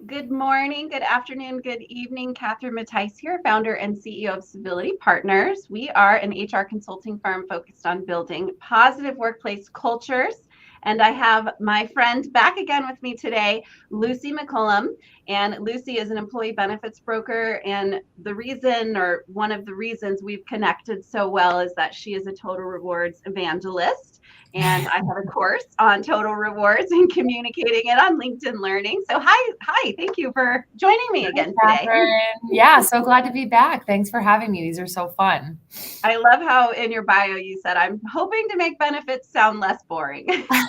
Good morning, good afternoon, good evening. Catherine Mattice here, founder and CEO of Civility Partners. We are an HR consulting firm focused on building positive workplace cultures. And I have my friend back again with me today, Lucy McCullum. And Lucy is an employee benefits broker. And the reason, or one of the reasons we've connected so well, is that she is a total rewards evangelist. And I have a course on total rewards and communicating it on LinkedIn Learning. So hi, thank you for joining me again today. Catherine. Yeah, so glad to be back. Thanks for having me. These are so fun. I love how in your bio you said, I'm hoping to make benefits sound less boring. I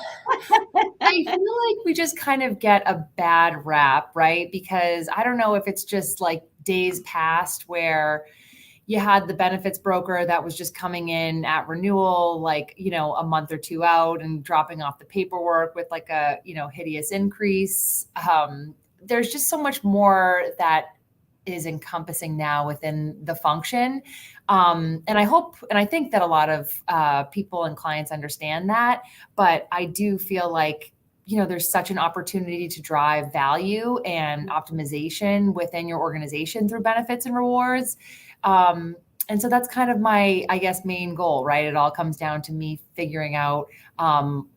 feel like we just kind of get a bad rap, right? Because I don't know if it's just like days past where you had the benefits broker that was just coming in at renewal, like, a month or two out and dropping off the paperwork with like a, hideous increase. There's just so much more that is encompassing now within the function. And I hope, and I think that a lot of people and clients understand that, but I do feel like, there's such an opportunity to drive value and optimization within your organization through benefits and rewards. And so that's kind of my, I guess, main goal, right? It all comes down to me figuring out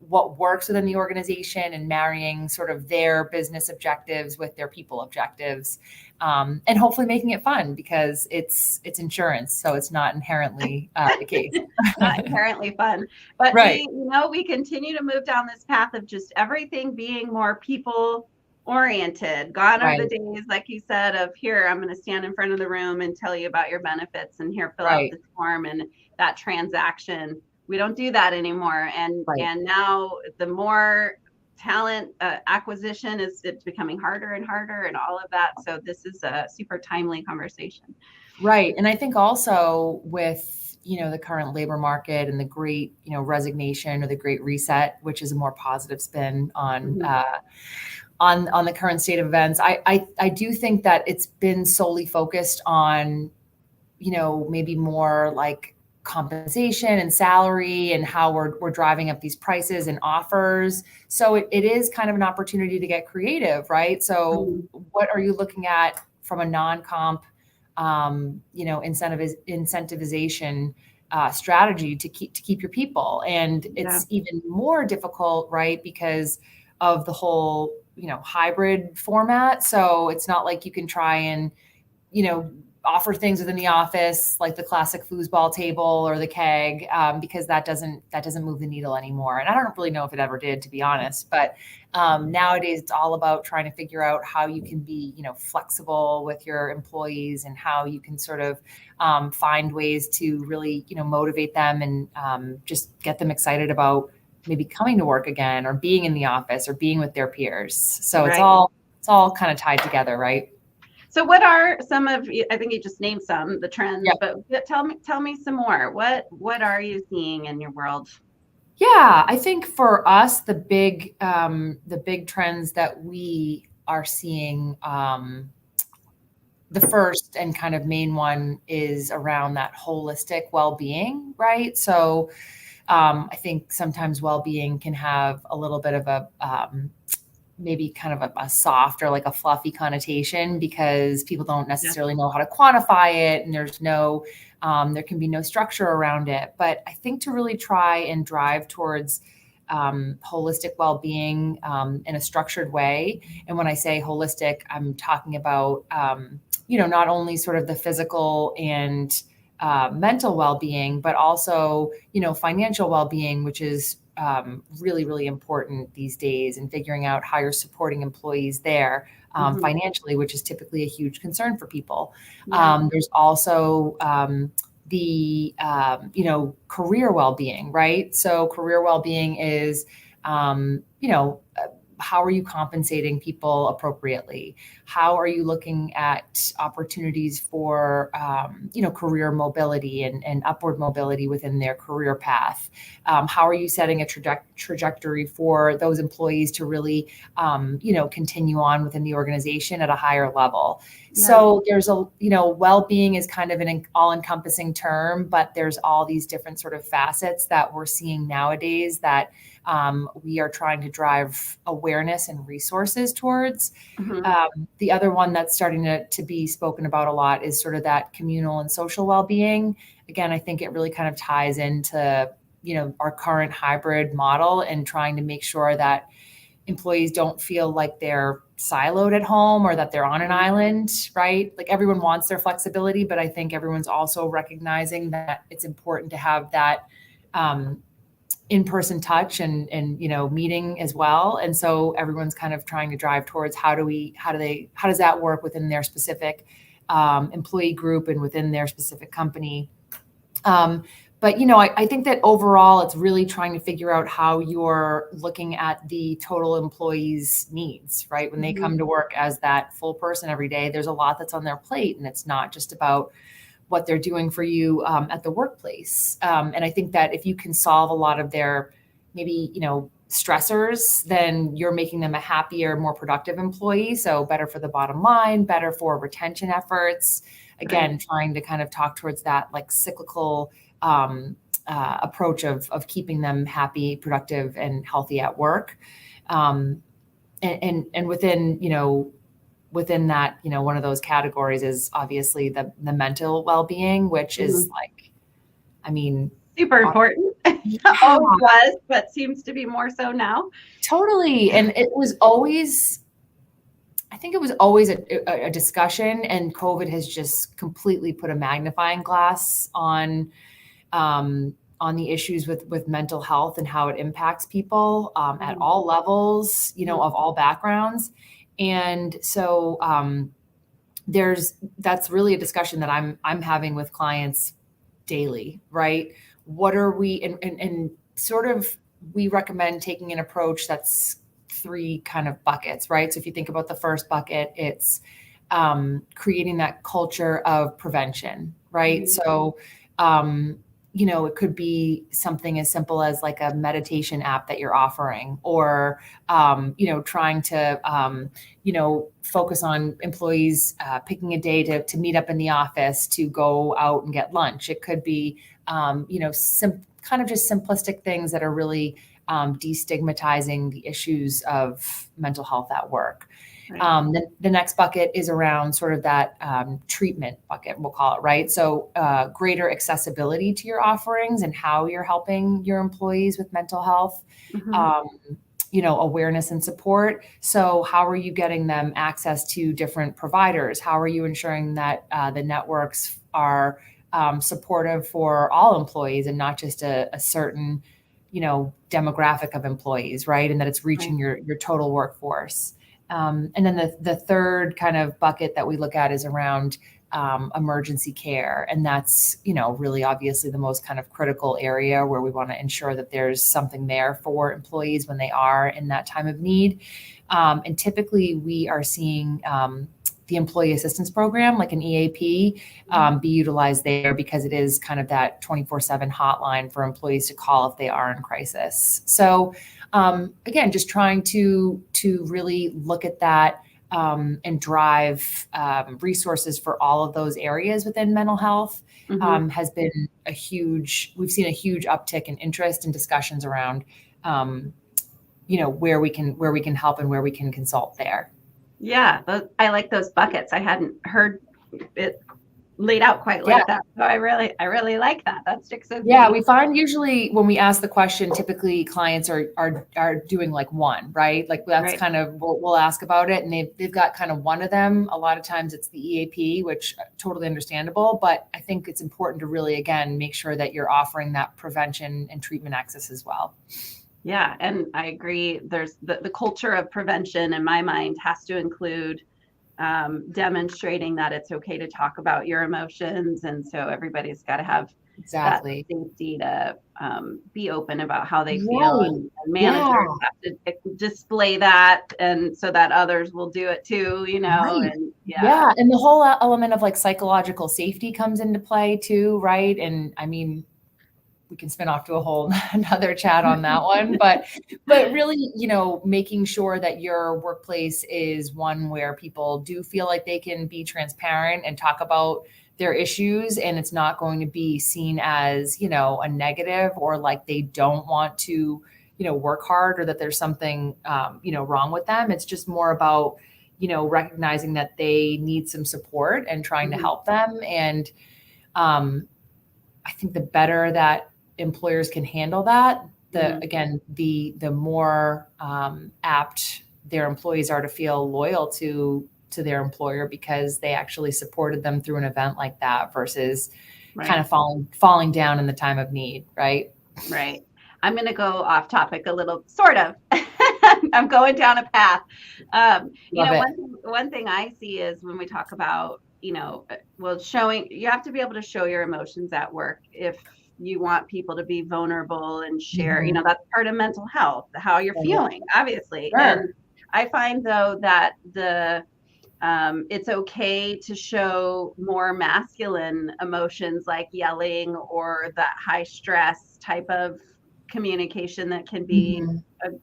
what works within the organization and marrying sort of their business objectives with their people objectives, and hopefully making it fun because it's insurance, so it's not inherently the case. Not inherently fun, but Right. we continue to move down this path of just everything being more people oriented. Gone are the Right. days, like you said, of here, I'm going to stand in front of the room and tell you about your benefits and here, fill out Right. this form and that transaction. We don't do that anymore. Right. And now the more talent acquisition it's becoming harder and harder and all of that. So this is a super timely conversation. Right. And I think also with, the current labor market and the great, resignation or the great reset, which is a more positive spin on on the current state of events. I do think that it's been solely focused on, maybe more like compensation and salary and how we're driving up these prices and offers. So it is kind of an opportunity to get creative, right? So what are you looking at from a non-comp, incentivization strategy to keep your people? And it's even more difficult, right? Because of the whole, hybrid format. So it's not like you can try and, offer things within the office, like the classic foosball table or the keg, because that doesn't move the needle anymore. And I don't really know if it ever did, to be honest. But nowadays, it's all about trying to figure out how you can be, flexible with your employees and how you can sort of find ways to really, motivate them and just get them excited about maybe coming to work again or being in the office or being with their peers. So it's all kind of tied together, right? So what are some of, I think you just named some, the trends, Yep. but tell me some more. What are you seeing in your world? Yeah, I think for us, the big trends that we are seeing, the first and kind of main one is around that holistic well-being, right? So I think sometimes well-being can have a little bit of a maybe kind of a soft or like a fluffy connotation because people don't necessarily know how to quantify it, and there's no there can be no structure around it. But I think to really try and drive towards holistic well-being in a structured way. And when I say holistic, I'm talking about not only sort of the physical and mental well-being, but also financial well-being, which is really, really important these days, and figuring out how you're supporting employees there financially, which is typically a huge concern for people. There's also the career well-being, right? So career well-being is how are you compensating people appropriately? How are you looking at opportunities for career mobility and upward mobility within their career path? How are you setting a trajectory for those employees to really continue on within the organization at a higher level? So there's well-being is kind of an all-encompassing term, but there's all these different sort of facets that we're seeing nowadays that we are trying to drive awareness and resources towards. Mhm. The other one that's starting to be spoken about a lot is sort of that communal and social well-being. Again, I think it really kind of ties into, our current hybrid model and trying to make sure that employees don't feel like they're siloed at home or that they're on an island, right? Like everyone wants their flexibility, but I think everyone's also recognizing that it's important to have that in-person touch and meeting as well. And so everyone's kind of trying to drive towards how does that work within their specific employee group and within their specific company. But I think that overall, it's really trying to figure out how you're looking at the total employee's needs, right? When they come to work as that full person every day, there's a lot that's on their plate, and it's not just about what they're doing for you at the workplace. And I think that if you can solve a lot of their maybe, stressors, then you're making them a happier, more productive employee. So better for the bottom line, better for retention efforts. Again, trying to kind of talk towards that like cyclical approach of keeping them happy, productive, and healthy at work. And within that, one of those categories is obviously the mental well-being, which is like, super important. Always was, but seems to be more so now. Totally. And I think it was always a discussion, and COVID has just completely put a magnifying glass on the issues with mental health and how it impacts people at all levels, of all backgrounds. And so that's really a discussion that I'm having with clients daily, right? What are we, and sort of, we recommend taking an approach that's 3 kind of buckets, right? So if you think about the first bucket, it's creating that culture of prevention, right? So, it could be something as simple as like a meditation app that you're offering, or, trying to, focus on employees picking a day to meet up in the office to go out and get lunch. It could be, kind of just simplistic things that are really destigmatizing the issues of mental health at work. Right. The next bucket is around sort of that treatment bucket, we'll call it, right? So greater accessibility to your offerings and how you're helping your employees with mental health, awareness and support. So how are you getting them access to different providers? How are you ensuring that the networks are supportive for all employees and not just a certain, demographic of employees, right? And that it's reaching your total workforce. And then the third kind of bucket that we look at is around emergency care. And that's, really obviously the most kind of critical area where we want to ensure that there's something there for employees when they are in that time of need. And typically we are seeing the employee assistance program, like an EAP, be utilized there because it is kind of that 24/7 hotline for employees to call if they are in crisis. So again, just trying to really look at that and drive resources for all of those areas within mental health has been we've seen a huge uptick in interest and discussions around, where we can help and where we can consult there. Yeah, I like those buckets. I hadn't heard it laid out quite like that. So I really like that. That sticks with me. Yeah, we find usually when we ask the question, typically clients are doing like one, right? Like that's kind of what we'll ask about it. And they've got kind of one of them. A lot of times it's the EAP, which totally understandable. But I think it's important to really, again, make sure that you're offering that prevention and treatment access as well. Yeah, and I agree. There's the culture of prevention in my mind has to include demonstrating that it's okay to talk about your emotions. And so everybody's got to have that safety to be open about how they feel. And managers have to display that, and so that others will do it too, and and the whole element of like psychological safety comes into play too, right? And we can spin off to a whole another chat on that one, but really, making sure that your workplace is one where people do feel like they can be transparent and talk about their issues, and it's not going to be seen as, a negative or like they don't want to work hard or that there's something, wrong with them. It's just more about, recognizing that they need some support and trying to help them. And I think the better that employers can handle that, the more apt their employees are to feel loyal to their employer, because they actually supported them through an event like that versus kind of falling down in the time of need. Right. Right. I'm going to go off topic a little, sort of. I'm going down a path. One thing I see is when we talk about, showing, you have to be able to show your emotions at work if you want people to be vulnerable and share, that's part of mental health, how you're feeling, obviously. Sure. And I find, though, that it's okay to show more masculine emotions like yelling or that high stress type of communication that can be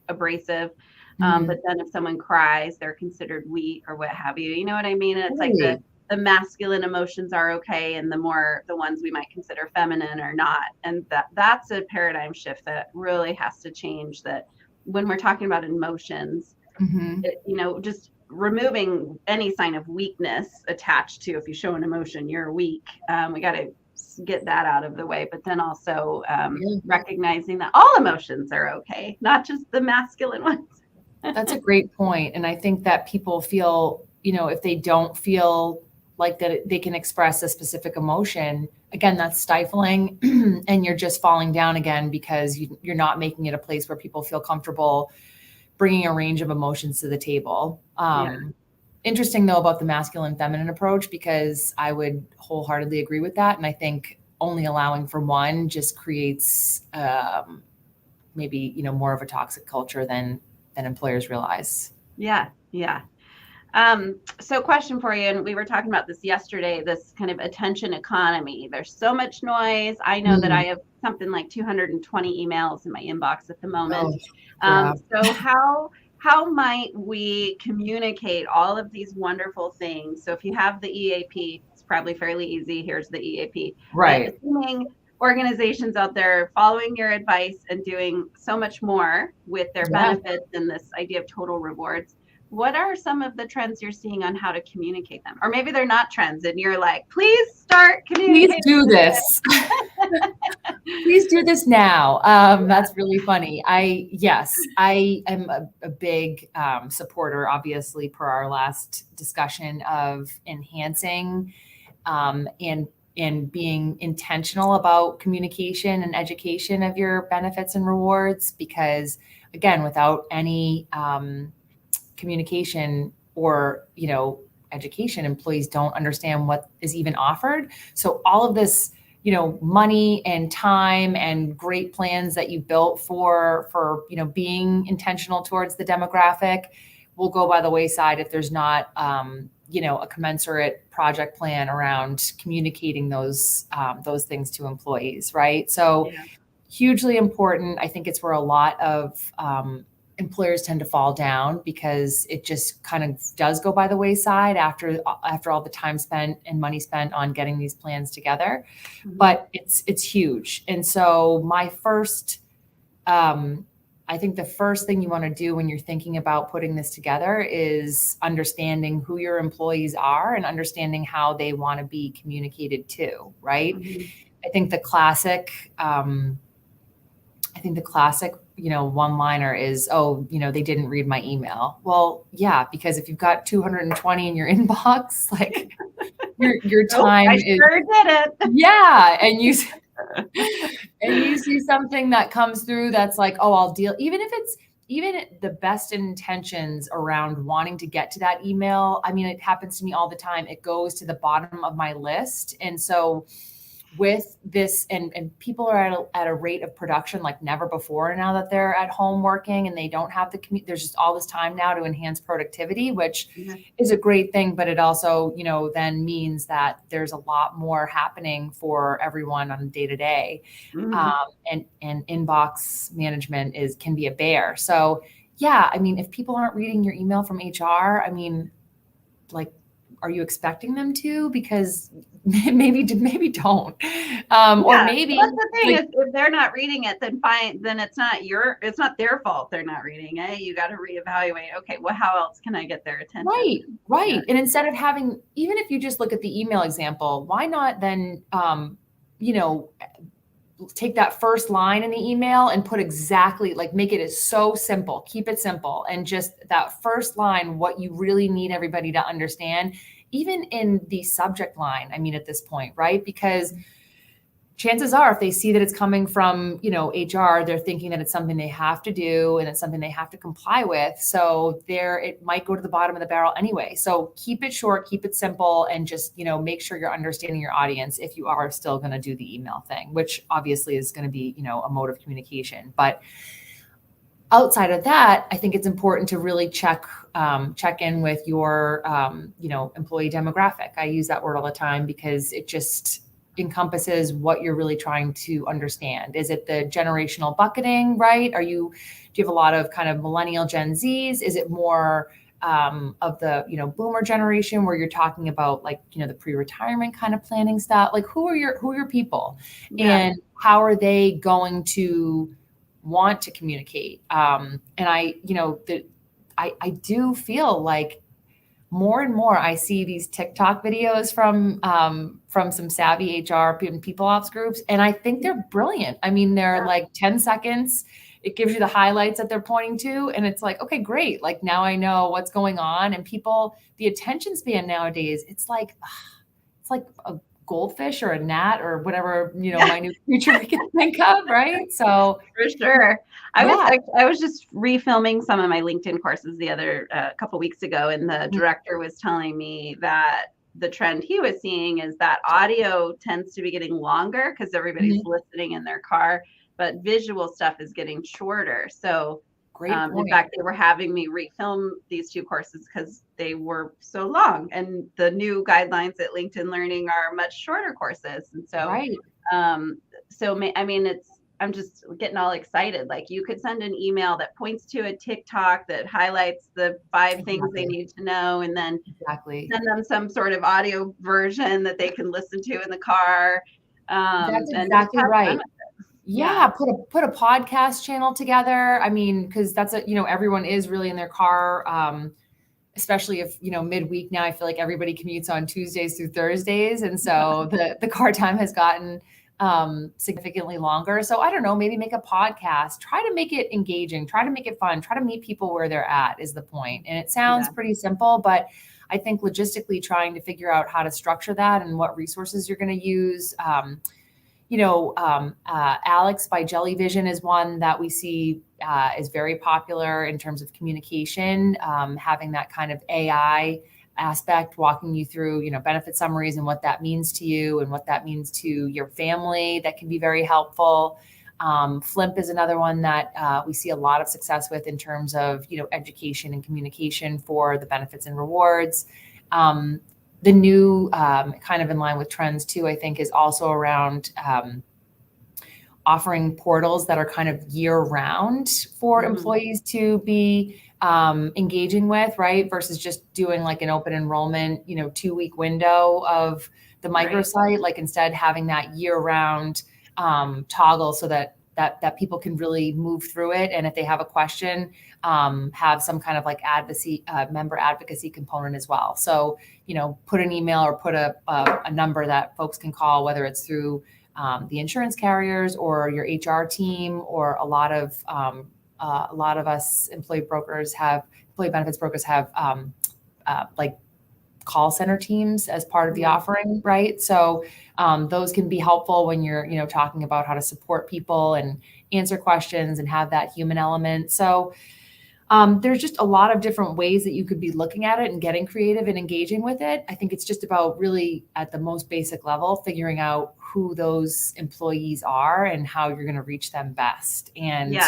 abrasive. But then if someone cries, they're considered weak or what have you. You know what I mean? And it's like the masculine emotions are okay, and the ones we might consider feminine are not. And that's a paradigm shift that really has to change, that when we're talking about emotions, just removing any sign of weakness attached to, if you show an emotion, you're weak. We got to get that out of the way, but then also recognizing that all emotions are okay, not just the masculine ones. That's a great point. And I think that people feel, if they don't feel like that they can express a specific emotion, again, that's stifling and you're just falling down again, because you're not making it a place where people feel comfortable bringing a range of emotions to the table. Interesting, though, about the masculine feminine approach, because I would wholeheartedly agree with that. And I think only allowing for one just creates maybe, more of a toxic culture than employers realize. Yeah. So question for you, and we were talking about this yesterday, this kind of attention economy. There's so much noise. I know that I have something like 220 emails in my inbox at the moment. So how might we communicate all of these wonderful things? So if you have the EAP, it's probably fairly easy. Here's the EAP. Right. But assuming organizations out there following your advice and doing so much more with their benefits and this idea of total rewards, what are some of the trends you're seeing on how to communicate them? Or maybe they're not trends and you're like, please start communicating. Please do this. Please do this now. That's really funny. I am a big supporter, obviously, per our last discussion, of enhancing and being intentional about communication and education of your benefits and rewards, because again, without any communication or, education, employees don't understand what is even offered. So all of this, money and time and great plans that you built for, being intentional towards the demographic will go by the wayside if there's not, a commensurate project plan around communicating those things to employees. Right. So hugely important. I think it's where a lot of, employers tend to fall down, because it just kind of does go by the wayside after all the time spent and money spent on getting these plans together. But it's huge. And so I think the first thing you want to do when you're thinking about putting this together is understanding who your employees are and understanding how they want to be communicated to, right? I think the classic, one-liner is, they didn't read my email. Well, yeah, because if you've got 220 in your inbox, like your time I sure did it. Yeah. And you see something that comes through that's like, I'll deal, even the best intentions around wanting to get to that email. I mean, it happens to me all the time. It goes to the bottom of my list. And so with this, and people are at a rate of production like never before now that they're at home working and they don't have there's just all this time now to enhance productivity, which is a great thing. But it also, then means that there's a lot more happening for everyone on day to day. And inbox management can be a bear. So yeah, I mean, if people aren't reading your email from HR, I mean, like, are you expecting them to? Because maybe don't. Or maybe that's the thing, like, if they're not reading it, then fine, then it's not their fault they're not reading it. You got to reevaluate, okay, well, how else can I get their attention? Right. Yeah. And instead of having, even if you just look at the email example, why not then, take that first line in the email and put exactly, like, make it as so simple, keep it simple. And just that first line, what you really need everybody to understand, even in the subject line, I mean, at this point, right? Because chances are, if they see that it's coming from, HR, they're thinking that it's something they have to do and it's something they have to comply with. So it might go to the bottom of the barrel anyway. So keep it short, keep it simple, and just, make sure you're understanding your audience if you are still going to do the email thing, which obviously is going to be, a mode of communication. But outside of that, I think it's important to really check in with your, employee demographic. I use that word all the time because it just encompasses what you're really trying to understand. Is it the generational bucketing, right? Do you have a lot of kind of millennial Gen Zs? Is it more of the, boomer generation where you're talking about like, the pre-retirement kind of planning stuff? Like who are your people, and how are they going to want to communicate? And I do feel like more and more I see these TikTok videos from some savvy HR and people ops groups, and I think they're brilliant. I mean, they're like 10 seconds. It gives you the highlights that they're pointing to, and it's like, okay, great. Like now I know what's going on. And the attention span nowadays, it's like a goldfish or a gnat or whatever, my new creature we can think of, right? So for sure. I was just refilming some of my LinkedIn courses the other couple weeks ago, and the director was telling me that the trend he was seeing is that audio tends to be getting longer because everybody's listening in their car, but visual stuff is getting shorter. So in fact, they were having me refilm these two courses because they were so long, and the new guidelines at LinkedIn Learning are much shorter courses. And so, I'm just getting all excited. Like you could send an email that points to a TikTok that highlights the 5 things they need to know, and then send them some sort of audio version that they can listen to in the car. That's exactly right. Yeah, put a podcast channel together. I mean, because that's everyone is really in their car, especially if midweek now. I feel like everybody commutes on Tuesdays through Thursdays, and so the car time has gotten significantly longer. So I don't know, maybe make a podcast. Try to make it engaging. Try to make it fun. Try to meet people where they're at is the point. And it sounds pretty simple, but I think logistically trying to figure out how to structure that and what resources you're going to use. Alex by Jellyvision is one that we see is very popular in terms of communication, having that kind of AI aspect, walking you through, benefit summaries and what that means to you and what that means to your family. That can be very helpful. Flimp is another one that we see a lot of success with in terms of, education and communication for the benefits and rewards. The new kind of in line with trends too, I think, is also around offering portals that are kind of year round for employees to be engaging with, right? Versus just doing like an open enrollment, 2-week window of the microsite, like instead having that year round toggle so that people can really move through it. And if they have a question, have some kind of like member advocacy component as well. So, put an email or put a number that folks can call, whether it's through the insurance carriers or your HR team, or a lot of us employee benefits brokers have like call center teams as part of the offering, right? So those can be helpful when you're, talking about how to support people and answer questions and have that human element. So there's just a lot of different ways that you could be looking at it and getting creative and engaging with it. I think it's just about really at the most basic level, figuring out who those employees are and how you're going to reach them best. And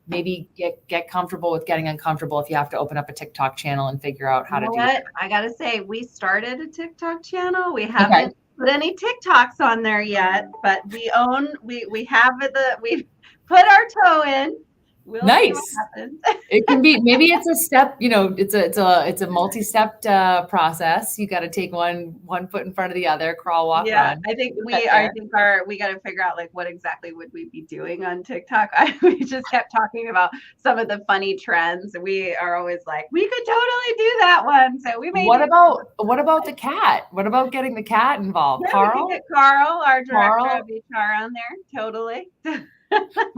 maybe get comfortable with getting uncomfortable if you have to open up a TikTok channel and figure out how to do it. I got to say, we started a TikTok channel. We haven't put any TikToks on there yet, but we have we've put our toe in. We'll see what Nice. happens. It can be, maybe it's a step, it's a multi-stepped process. You got to take one foot in front of the other, crawl, walk, Yeah, run. I think We'll we get are. I there. think we got to figure out like what exactly would we be doing on TikTok. We just kept talking about some of the funny trends. We are always like, we could totally do that one. So we may What do. about the cat? What about getting the cat involved? Yeah, we could get Carl, our director Carl, of HR, on there. Totally.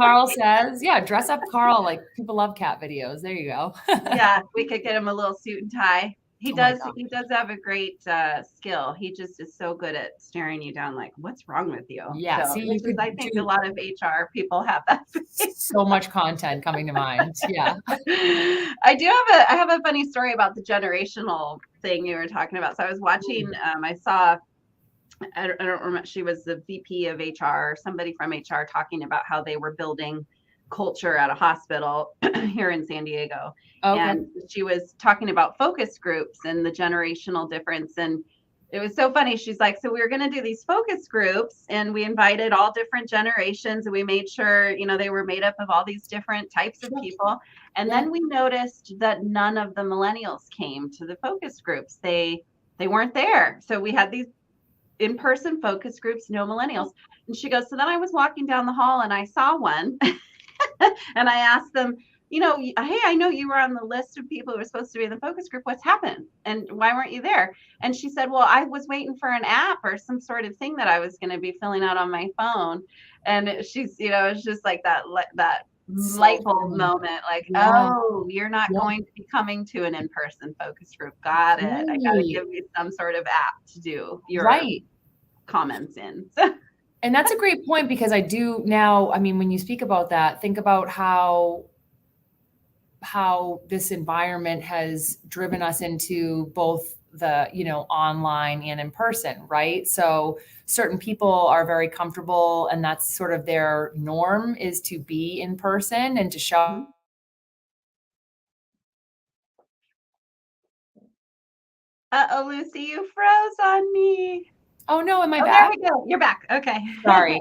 Carl says, yeah, dress up Carl. Like people love cat videos. There you go. Yeah, we could get him a little suit and tie. He Oh my does. God. He does have a great skill. He just is so good at staring you down, like, "What's wrong with you?" Yeah. So, See, you which is, could I think, a do lot of HR people have that. so much content coming to mind. Yeah. I have a funny story about the generational thing you were talking about. So I was watching. I saw. I don't remember. She was the VP of HR, somebody from HR, talking about how they were building culture at a hospital here in San Diego. Okay. And she was talking about focus groups and the generational difference. And it was so funny. She's like, so we were going to do these focus groups and we invited all different generations and we made sure, they were made up of all these different types of people. And Yeah. then we noticed that none of the millennials came to the focus groups. They weren't there. So we had these in-person focus groups, no millennials. And she goes, so then I was walking down the hall and I saw one and I asked them, hey, I know you were on the list of people who were supposed to be in the focus group. What's happened? And why weren't you there? And she said, well, I was waiting for an app or some sort of thing that I was going to be filling out on my phone. And she's, it's just like that So light bulb funny. moment, like, Yeah. oh, you're not Yeah. going to be coming to an in-person focus group. Got it. I got to Right. give you some sort of app to do your Right. comments in. And that's a great point because I do now, I mean, when you speak about that, think about how this environment has driven us into both the, online and in person, right? So certain people are very comfortable and that's sort of their norm is to be in person and to show. Uh-oh, Lucy, you froze on me. Oh no, am I Oh, back? there we go. You're back. Okay. Sorry.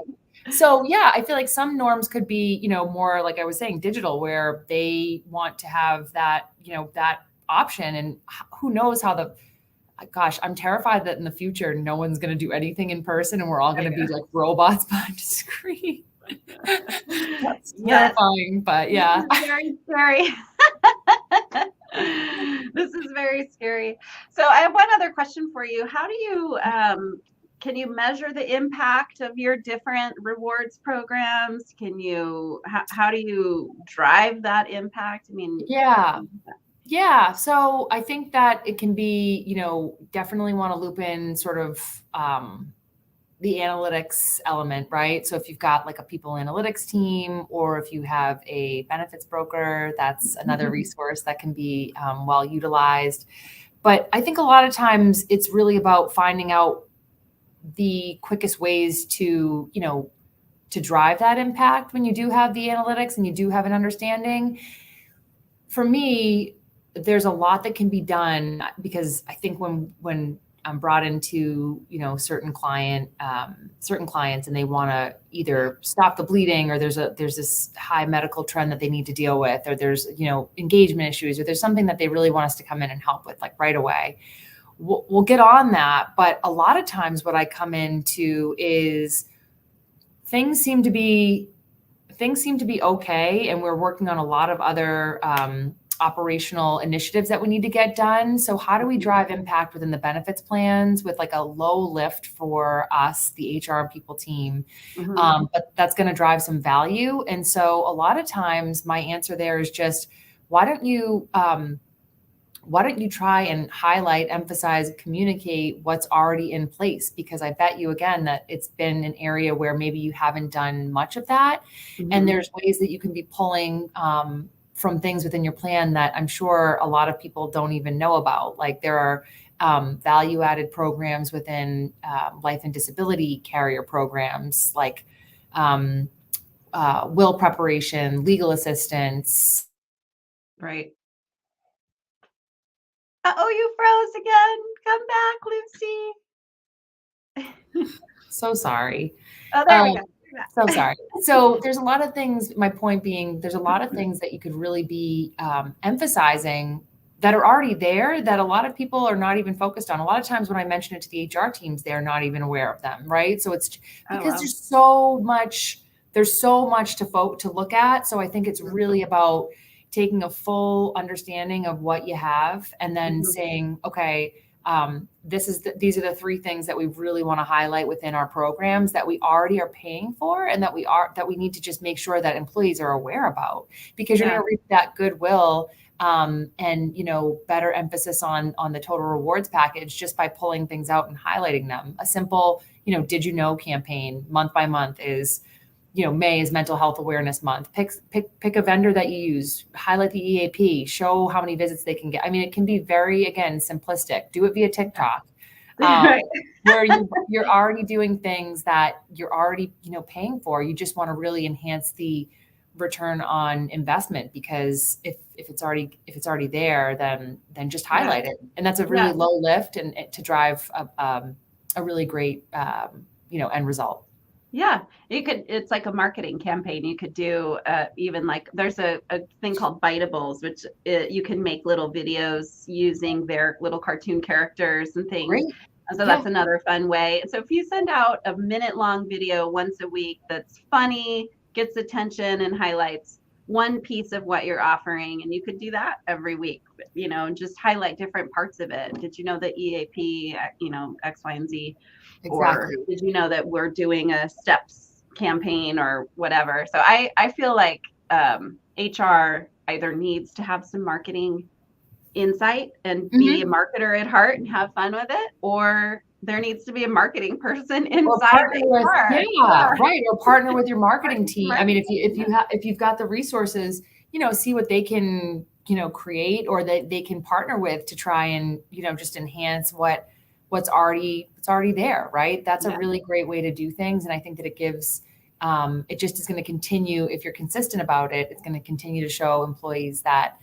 So yeah, I feel like some norms could be, more like I was saying, digital, where they want to have that, that option. And who knows how gosh, I'm terrified that in the future, no one's going to do anything in person and we're all going to be like robots behind a screen. That's Yes. terrifying, but yeah. This is very scary. This is very scary. So I have one other question for you. How do you, can you measure the impact of your different rewards programs? How do you drive that impact? I mean, Yeah. So I think that it can be, definitely want to loop in sort of the analytics element, right? So if you've got like a people analytics team, or if you have a benefits broker, that's another resource that can be well utilized. But I think a lot of times it's really about finding out the quickest ways to, to drive that impact when you do have the analytics and you do have an understanding. For me, there's a lot that can be done because I think when I'm brought into, certain clients and they want to either stop the bleeding or there's this high medical trend that they need to deal with, or there's, engagement issues, or there's something that they really want us to come in and help with like right away. We'll get on that. But a lot of times what I come into is things seem to be okay. And we're working on a lot of other, operational initiatives that we need to get done. So how do we drive impact within the benefits plans with like a low lift for us, the HR and people team? But that's going to drive some value. And so a lot of times my answer there is just, why don't you try and highlight, emphasize, communicate what's already in place? Because I bet you again that it's been an area where maybe you haven't done much of that. And there's ways that you can be pulling, from things within your plan that I'm sure a lot of people don't even know about. Like there are value-added programs within life and disability carrier programs, like will preparation, legal assistance. Right. Oh, you froze again. Come back, Lucy. So sorry. Oh, there we go. So sorry. So there's a lot of things, my point being, there's a lot of things that you could really be emphasizing that are already there that a lot of people are not even focused on. A lot of times when I mention it to the HR teams, they're not even aware of them, right? So it's because there's so much to look at. So I think it's really about taking a full understanding of what you have and then saying, okay, these are the three things that we really want to highlight within our programs that we already are paying for and that we need to just make sure that employees are aware about, because you're going to reap that goodwill and better emphasis on the total rewards package just by pulling things out and highlighting them. A simple did you know campaign month by month is May is Mental Health Awareness Month. Pick a vendor that you use, highlight the EAP, show how many visits they can get. I mean, it can be very, again, simplistic. Do it via TikTok, where you're already doing things that you're already, paying for. You just want to really enhance the return on investment, because if it's already there, then just highlight it. And that's a really low lift and to drive a really great, end result. Yeah, it's like a marketing campaign. You could do even like there's a thing called Biteables, which you can make little videos using their little cartoon characters and things. Great. So that's another fun way. So if you send out a minute-long video once a week that's funny, gets attention, and highlights one piece of what you're offering, and you could do that every week, and just highlight different parts of it. Did you know that EAP, X, Y, and Z? Exactly. Or did you know that we're doing a STEPS campaign or whatever? So I feel like HR either needs to have some marketing insight and be a marketer at heart and have fun with it, or there needs to be a marketing person inside HR. Right. Or partner with your marketing team. I mean, if you've got the resources, see what they can, create or that they can partner with to try and, just enhance what's already there, right? That's a really great way to do things. And I think that it gives, it just is going to continue, if you're consistent about it, it's going to continue to show employees that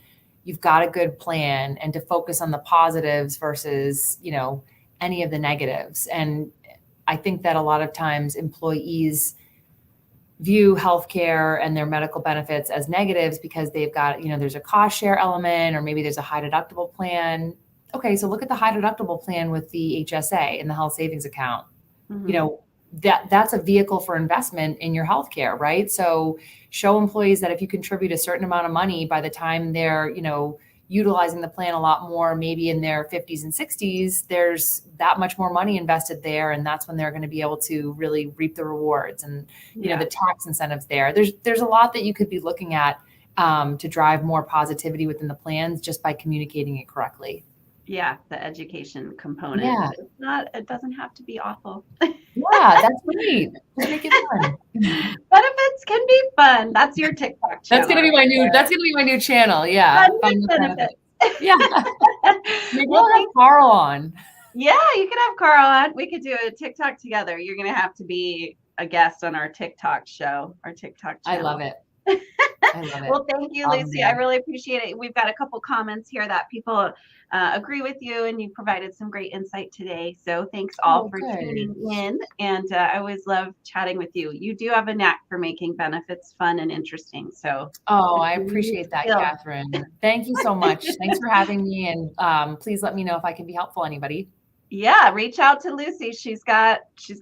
you've got a good plan and to focus on the positives versus, any of the negatives. And I think that a lot of times employees view healthcare and their medical benefits as negatives because they've got, there's a cost share element, or maybe there's a high deductible plan. Okay, so look at the high deductible plan with the HSA and the health savings account. That's a vehicle for investment in your healthcare, right? So show employees that if you contribute a certain amount of money, by the time they're, utilizing the plan a lot more, maybe in their 50s and 60s, there's that much more money invested there. And that's when they're going to be able to really reap the rewards and, the tax incentives there. There's a lot that you could be looking at to drive more positivity within the plans just by communicating it correctly. Yeah, the education component. Yeah. It doesn't have to be awful. Yeah, that's great. Just make it fun. Benefits can be fun. That's your TikTok channel. That's gonna be my new channel. Yeah. Fun benefits. Yeah. Maybe we'll have Carl on. Yeah, you could have Carl on. We could do a TikTok together. You're gonna have to be a guest on our TikTok show, our TikTok channel. I love it. Well, thank you, Lucy. I really appreciate it. We've got a couple comments here that people agree with you, and you provided some great insight today. So thanks all for tuning in. And I always love chatting with you. You do have a knack for making benefits fun and interesting. So I appreciate that, Catherine. Thank you so much. Thanks for having me. And please let me know if I can be helpful, anybody. Yeah, reach out to Lucy. She's got